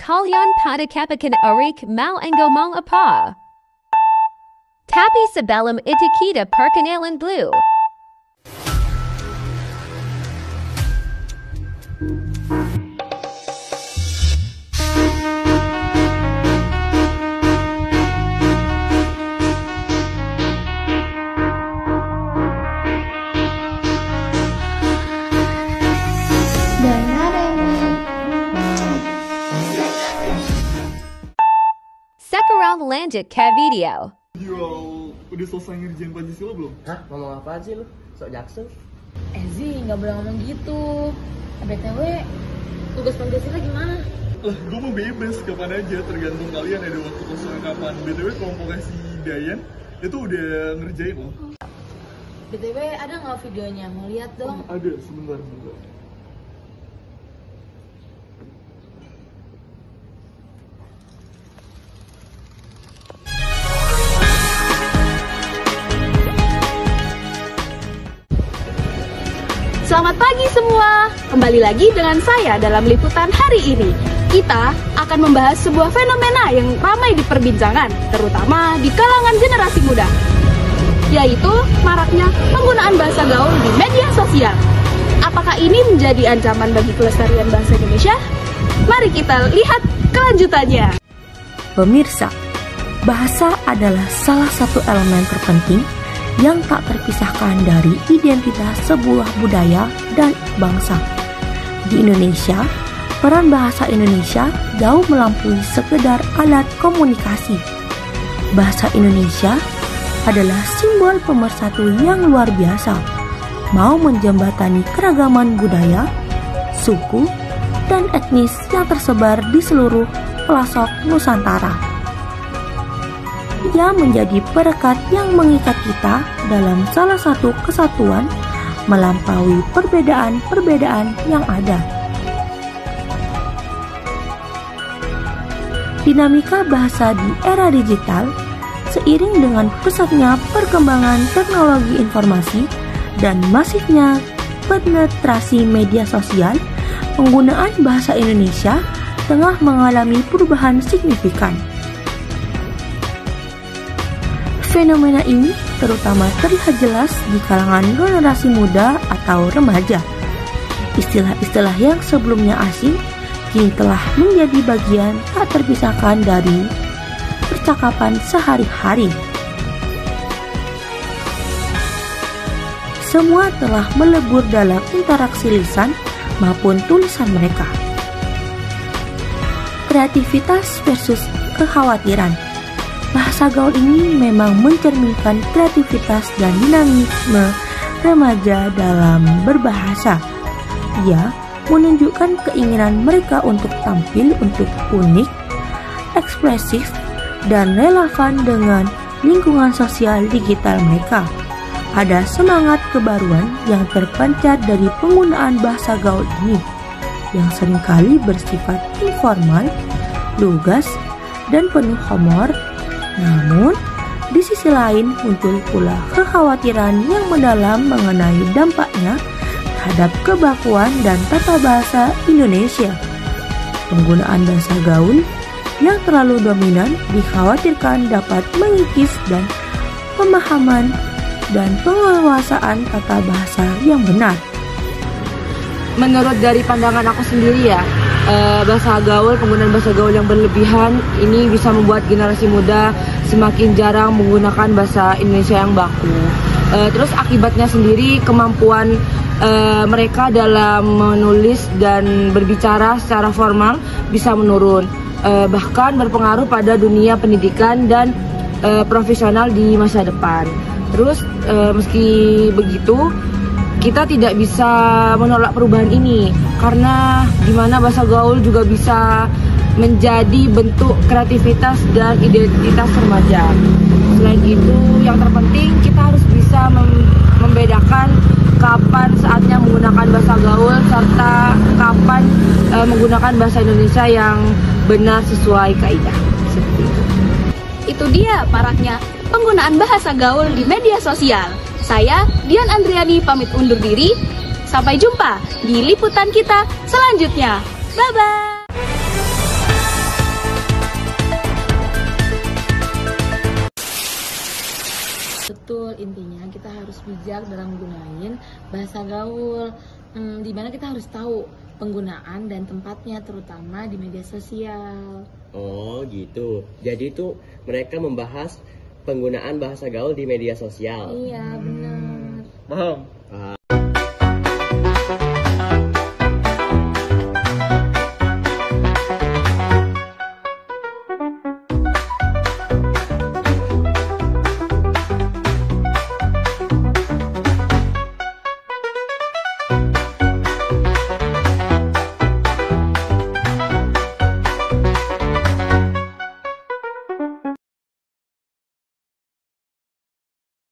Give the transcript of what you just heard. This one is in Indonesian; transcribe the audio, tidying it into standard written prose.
Kalian pada kapakan arik mau ngomong apa? Tapi sebelum itu kita perkenalan dulu. Sekarang lanjut ke video. Udah selesai ngerjain Pancasila belum? Hah? Ngomong apaan sih lu? Sok jaksel? Zi, nggak boleh ngomong gitu. BTW, tugas Pancasila gimana? Lah, gue mau bebas kapan aja, tergantung kalian ada waktu kosong kapan. BTW kelompoknya si Dayan itu udah ngerjain loh. BTW, ada nggak videonya? Mau lihat dong. Ada, sebentar. Selamat pagi semua, kembali lagi dengan saya dalam liputan hari ini. Kita akan membahas sebuah fenomena yang ramai diperbincangkan, terutama di kalangan generasi muda, yaitu maraknya penggunaan bahasa gaul di media sosial. Apakah ini menjadi ancaman bagi kelestarian bahasa Indonesia? Mari kita lihat kelanjutannya. Pemirsa, bahasa adalah salah satu elemen terpenting yang tak terpisahkan dari identitas sebuah budaya dan bangsa. Di Indonesia, peran bahasa Indonesia jauh melampaui sekedar alat komunikasi. Bahasa Indonesia adalah simbol pemersatu yang luar biasa, mau menjembatani keragaman budaya, suku, dan etnis yang tersebar di seluruh pelosok Nusantara. Ia menjadi perekat yang mengikat kita dalam salah satu kesatuan melampaui perbedaan-perbedaan yang ada. Dinamika bahasa di era digital seiring dengan pesatnya perkembangan teknologi informasi dan masifnya penetrasi media sosial, penggunaan bahasa Indonesia tengah mengalami perubahan signifikan. Fenomena ini terutama terlihat jelas di kalangan generasi muda atau remaja. Istilah-istilah yang sebelumnya asing kini telah menjadi bagian tak terpisahkan dari percakapan sehari-hari. Semua telah melebur dalam interaksi lisan maupun tulisan mereka. Kreativitas versus kekhawatiran. Bahasa gaul ini memang mencerminkan kreativitas dan dinamisme remaja dalam berbahasa. Ia menunjukkan keinginan mereka untuk tampil untuk unik, ekspresif, dan relevan dengan lingkungan sosial digital mereka. Ada semangat kebaruan yang terpancar dari penggunaan bahasa gaul ini, yang seringkali bersifat informal, lugas, dan penuh humor. Namun, di sisi lain muncul pula kekhawatiran yang mendalam mengenai dampaknya terhadap kebakuan dan tata bahasa Indonesia. Penggunaan bahasa gaul yang terlalu dominan dikhawatirkan dapat mengikis dan pemahaman dan penguasaan tata bahasa yang benar. Menurut dari pandangan aku sendiri ya, penggunaan bahasa gaul yang berlebihan ini bisa membuat generasi muda semakin jarang menggunakan bahasa Indonesia yang baku. Terus akibatnya sendiri kemampuan mereka dalam menulis dan berbicara secara formal bisa menurun, bahkan berpengaruh pada dunia pendidikan dan profesional di masa depan. Terus meski begitu, kita tidak bisa menolak perubahan ini karena dimana bahasa gaul juga bisa menjadi bentuk kreativitas dan identitas remaja. Selain itu, yang terpenting kita harus bisa membedakan kapan saatnya menggunakan bahasa gaul serta kapan menggunakan bahasa Indonesia yang benar sesuai kaidah. Seperti itu. Itu dia maraknya penggunaan bahasa gaul di media sosial. Saya, Dian Andriani, pamit undur diri. Sampai jumpa di liputan kita selanjutnya. Bye-bye. intinya kita harus bijak dalam gunain bahasa gaul. Dimana kita harus tahu penggunaan dan tempatnya, terutama di media sosial. Oh gitu. Jadi itu mereka membahas penggunaan bahasa gaul di media sosial. Iya, benar. Paham?